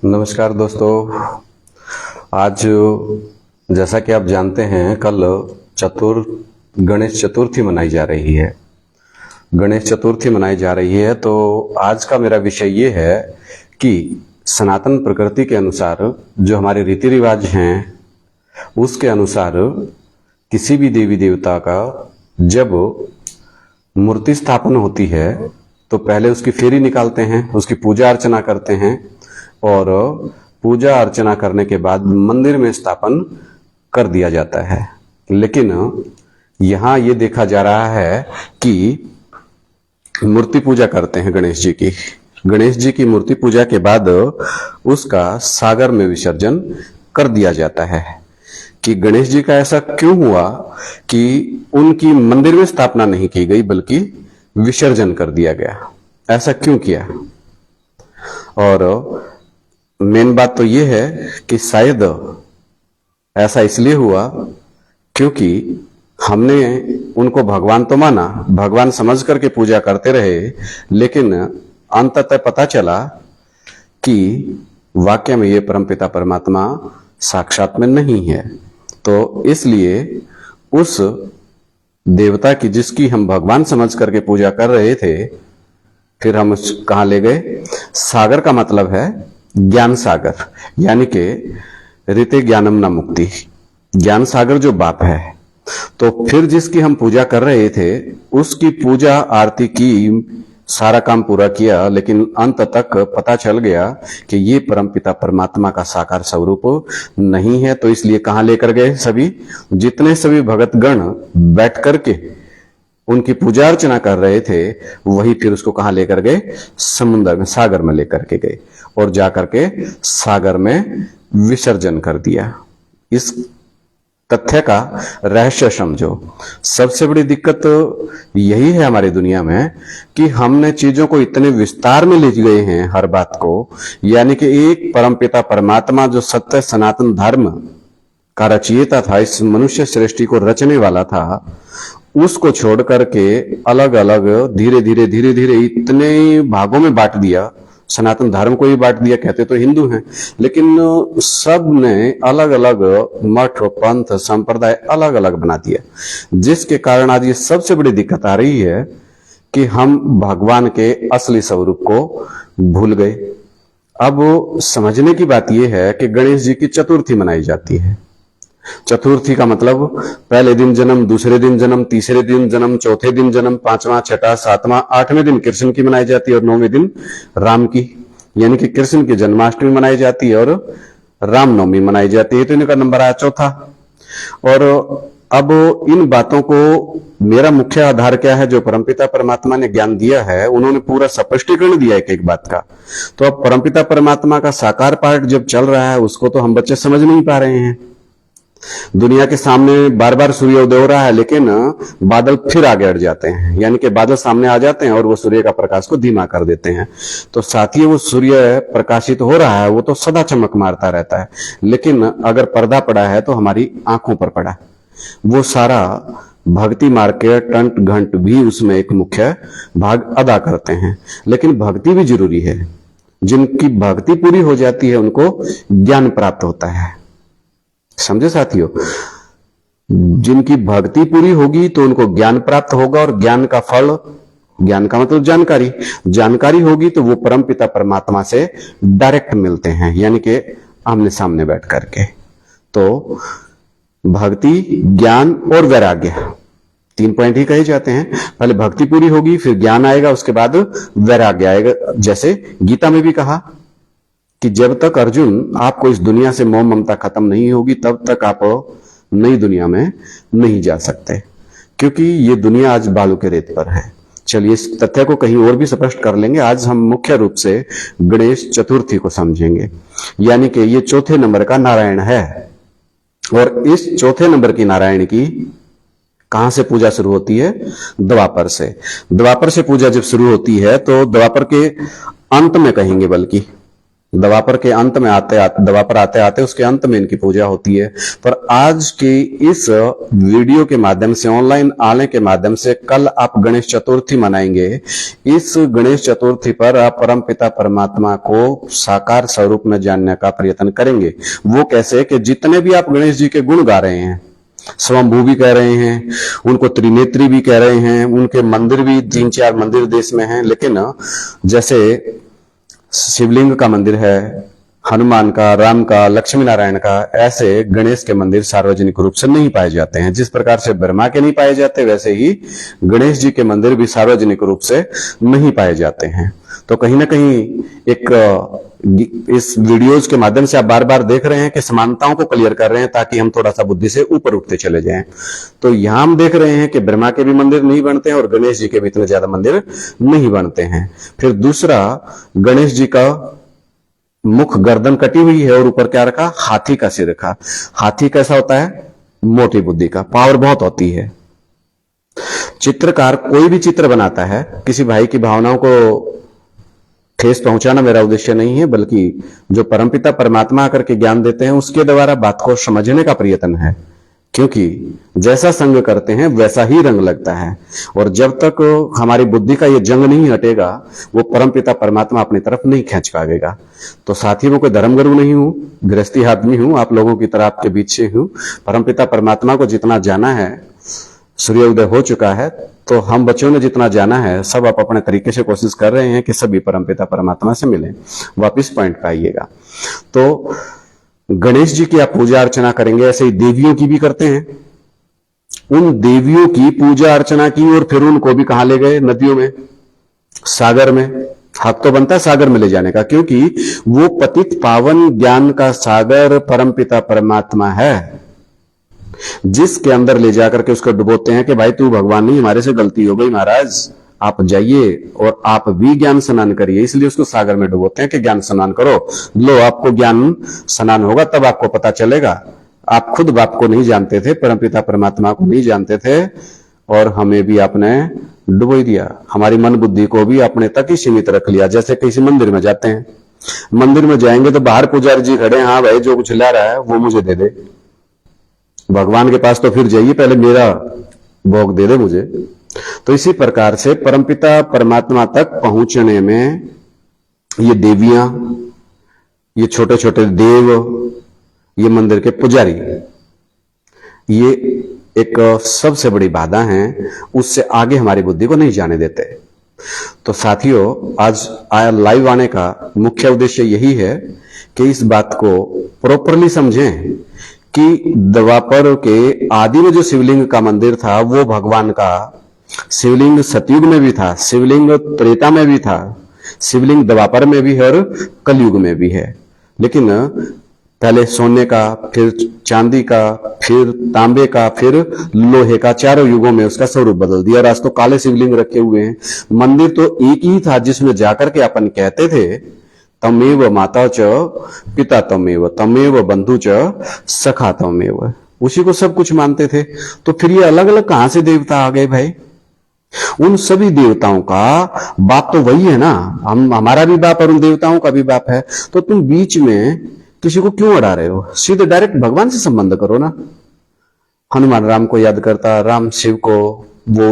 नमस्कार दोस्तों। आज जैसा कि आप जानते हैं कल गणेश चतुर्थी मनाई जा रही है। गणेश चतुर्थी मनाई जा रही है तो आज का मेरा विषय ये है कि सनातन प्रकृति के अनुसार जो हमारे रीति रिवाज हैं उसके अनुसार किसी भी देवी देवता का जब मूर्ति स्थापन होती है तो पहले उसकी फेरी निकालते हैं, उसकी पूजा अर्चना करते हैं और पूजा अर्चना करने के बाद मंदिर में स्थापन कर दिया जाता है। लेकिन यहाँ ये देखा जा रहा है कि मूर्ति पूजा करते हैं गणेश जी की मूर्ति पूजा के बाद उसका सागर में विसर्जन कर दिया जाता है। कि गणेश जी का ऐसा क्यों हुआ कि उनकी मंदिर में स्थापना नहीं की गई बल्कि विसर्जन कर दिया गया, ऐसा क्यों किया? और मेन बात तो यह है कि शायद ऐसा इसलिए हुआ क्योंकि हमने उनको भगवान तो माना, भगवान समझ करके पूजा करते रहे, लेकिन अंततः पता चला कि वाकई में ये परमपिता परमात्मा साक्षात में नहीं है। तो इसलिए उस देवता की जिसकी हम भगवान समझ करके पूजा कर रहे थे, फिर हम कहां ले गए? सागर का मतलब है ज्ञान सागर, यानी कि ऋते ज्ञानम न मुक्ति, ज्ञान सागर जो बाप है। तो फिर जिसकी हम पूजा कर रहे थे उसकी पूजा आरती की, सारा काम पूरा किया, लेकिन अंत तक पता चल गया कि ये परमपिता परमात्मा का साकार स्वरूप नहीं है। तो इसलिए कहां लेकर गए? जितने सभी भगतगण बैठ करके उनकी पूजा अर्चना कर रहे थे वही फिर उसको कहां लेकर गए? समुद्र में, सागर में लेकर के गए और जाकर के सागर में विसर्जन कर दिया। इस तथ्य का रहस्य समझो। सबसे बड़ी दिक्कत यही है हमारी दुनिया में कि हमने चीजों को इतने विस्तार में ले गए हैं हर बात को, यानी कि एक परमपिता परमात्मा जो सत्य सनातन धर्म का रचयिता था, इस मनुष्य सृष्टि को रचने वाला था, उसको छोड़ करके अलग अलग धीरे धीरे इतने भागों में बांट दिया। सनातन धर्म को ही बांट दिया, कहते तो हिंदू हैं, लेकिन सब ने अलग अलग मठ पंथ संप्रदाय अलग अलग बना दिया, जिसके कारण आज ये सबसे बड़ी दिक्कत आ रही है कि हम भगवान के असली स्वरूप को भूल गए। अब समझने की बात यह है कि गणेश जी की चतुर्थी मनाई जाती है। चतुर्थी का मतलब पहले दिन जन्म, दूसरे दिन जन्म, तीसरे दिन जन्म, चौथे दिन जन्म, पांचवा, छठा, सातवां, आठवें दिन कृष्ण की मनाई जाती है और नौवें दिन राम की, यानी कि कृष्ण की जन्माष्टमी मनाई जाती है और रामनवमी मनाई जाती है। तो इनका नंबर आया चौथा। और अब इन बातों को मेरा मुख्य आधार क्या है? जो परमपिता परमात्मा ने ज्ञान दिया है, उन्होंने पूरा स्पष्टीकरण दिया है एक बात का। तो अब परमपिता परमात्मा का साकार पाठ जब चल रहा है उसको तो हम बच्चे समझ नहीं पा रहे हैं। दुनिया के सामने बार बार सूर्योदय हो रहा है, लेकिन बादल फिर आगे अड़ जाते हैं, यानी कि बादल सामने आ जाते हैं और वो सूर्य का प्रकाश को धीमा कर देते हैं। तो साथ ही वो सूर्य प्रकाशित हो रहा है, वो तो सदा चमक मारता रहता है, लेकिन अगर पर्दा पड़ा है तो हमारी आंखों पर पड़ा। वो सारा भक्ति मार्ग के टंट घंट भी उसमें एक मुख्य भाग अदा करते हैं। लेकिन भक्ति भी जरूरी है। जिनकी भक्ति पूरी हो जाती है उनको ज्ञान प्राप्त होता है। समझे साथियों? जिनकी भक्ति पूरी होगी तो उनको ज्ञान प्राप्त होगा और ज्ञान का फल, ज्ञान का मतलब जानकारी होगी तो वो परमपिता परमात्मा से डायरेक्ट मिलते हैं, यानी कि आमने सामने बैठ करके। तो भक्ति, ज्ञान और वैराग्य, 3 पॉइंट ही कहे जाते हैं। पहले भक्ति पूरी होगी, फिर ज्ञान आएगा, उसके बाद वैराग्य आएगा। जैसे गीता में भी कहा कि जब तक अर्जुन आपको इस दुनिया से मोह ममता खत्म नहीं होगी तब तक आप नई दुनिया में नहीं जा सकते, क्योंकि ये दुनिया आज बालू के रेत पर है। चलिए इस तथ्य को कहीं और भी स्पष्ट कर लेंगे। आज हम मुख्य रूप से गणेश चतुर्थी को समझेंगे, यानी कि ये चौथे नंबर का नारायण है। और इस चौथे नंबर की नारायण की कहां से पूजा शुरू होती है? द्वापर से। द्वापर से पूजा जब शुरू होती है तो द्वापर के अंत में कहेंगे, बल्कि द्वापर के अंत में द्वापर आते आते उसके अंत में इनकी पूजा होती है। पर आज के इस वीडियो के माध्यम से, ऑनलाइन आने के माध्यम से, कल आप गणेश चतुर्थी मनाएंगे। इस गणेश चतुर्थी पर आप परमपिता परमात्मा को साकार स्वरूप में जानने का प्रयत्न करेंगे। वो कैसे कि जितने भी आप गणेश जी के गुण गा रहे हैं, स्वयंभू भी कह रहे हैं, उनको त्रिनेत्री भी कह रहे हैं, उनके मंदिर भी 3-4 मंदिर देश में हैं, लेकिन जैसे शिवलिंग का मंदिर है, हनुमान का, राम का, लक्ष्मी नारायण का, ऐसे गणेश के मंदिर सार्वजनिक रूप से नहीं पाए जाते हैं। जिस प्रकार से ब्रह्मा के नहीं पाए जाते, वैसे ही गणेश जी के मंदिर भी सार्वजनिक रूप से नहीं पाए जाते हैं। तो कहीं ना कहीं एक इस वीडियोज के माध्यम से आप बार बार देख रहे हैं कि समानताओं को क्लियर कर रहे हैं, ताकि हम थोड़ा सा बुद्धि से ऊपर उठते चले जाएं। तो यहां हम देख रहे हैं कि ब्रह्मा के भी मंदिर नहीं बनते हैं और गणेश जी के भी इतने ज्यादा मंदिर नहीं बनते हैं। फिर दूसरा, गणेश जी का मुख गर्दन कटी हुई है और ऊपर क्या रखा, हाथी का सिर रखा। हाथी कैसा होता है, मोटी बुद्धि का, पावर बहुत होती है। चित्रकार कोई भी चित्र बनाता है, किसी भाई की भावनाओं को ठेस पहुंचाना मेरा उद्देश्य नहीं है, बल्कि जो परमपिता परमात्मा आकर के ज्ञान देते हैं उसके द्वारा बात को समझने का प्रयत्न है। क्योंकि जैसा संग करते हैं वैसा ही रंग लगता है, और जब तक हमारी बुद्धि का ये जंग नहीं हटेगा, वो परमपिता परमात्मा अपनी तरफ नहीं खींच पाएगा। तो साथ ही मैं कोई धर्मगुरु नहीं हूं, गृहस्थी आदमी हूं, आप लोगों की तरह आपके बीच से हूं। परमपिता परमात्मा को जितना जाना है, सूर्य उदय हो चुका है, तो हम बच्चों ने जितना जाना है, सब आप अपने तरीके से कोशिश कर रहे हैं कि सभी परमपिता परमात्मा से मिलें। वापिस पॉइंट पे आइएगा। तो गणेश जी की आप पूजा अर्चना करेंगे, ऐसे ही देवियों की भी करते हैं। उन देवियों की पूजा अर्चना की और फिर उनको भी कहां ले गए, नदियों में, सागर में। हक तो बनता है सागर में ले जाने का, क्योंकि वो पतित पावन ज्ञान का सागर परमपिता परमात्मा है, जिसके अंदर ले जाकर के उसको डुबोते हैं कि भाई तू भगवान नहीं, हमारे से गलती हो गई महाराज, आप जाइए और आप भी ज्ञान स्नान करिए। इसलिए उसको सागर में डुबोते हैं कि ज्ञान स्नान करो, लो आपको ज्ञान स्नान होगा, तब आपको पता चलेगा। आप खुद बाप को नहीं जानते थे, परमपिता परमात्मा को नहीं जानते थे, और हमें भी आपने डुबो ही दिया। हमारी मन बुद्धि को भी अपने तक ही सीमित रख लिया। जैसे किसी मंदिर में जाते हैं, मंदिर में जाएंगे तो बाहर पुजारी जी खड़े, हाँ भाई जो कुछ ला रहा है वो मुझे दे दे। भगवान के पास तो फिर जाइए, पहले मेरा भोग दे दे मुझे। तो इसी प्रकार से परमपिता परमात्मा तक पहुंचने में ये देवियां, ये छोटे छोटे देव, ये मंदिर के पुजारी, ये एक सबसे बड़ी बाधा है। उससे आगे हमारी बुद्धि को नहीं जाने देते। तो साथियों, आज लाइव आने का मुख्य उद्देश्य यही है कि इस बात को प्रॉपरली समझें कि द्वापर के आदि में जो शिवलिंग का मंदिर था, वो भगवान का शिवलिंग सतयुग में भी था, शिवलिंग त्रेता में भी था, शिवलिंग द्वापर में भी है और कलयुग में भी है। लेकिन पहले सोने का, फिर चांदी का, फिर तांबे का, फिर लोहे का, चारों युगों में उसका स्वरूप बदल दिया। और आज तो काले शिवलिंग रखे हुए हैं। मंदिर तो एक ही था जिसमें जाकर के अपन कहते थे तमेव माता च पिता तमेव, तमेव बंधु च सखा तमेव, उसी को सब कुछ मानते थे। तो फिर ये अलग अलग कहां से देवता आ गए भाई? उन सभी देवताओं का बाप तो वही है ना, हमारा भी बाप और उन देवताओं का भी बाप है। तो तुम बीच में किसी को क्यों अड़ा रहे हो? सीधे डायरेक्ट भगवान से संबंध करो ना। हनुमान राम को याद करता, राम शिव को, वो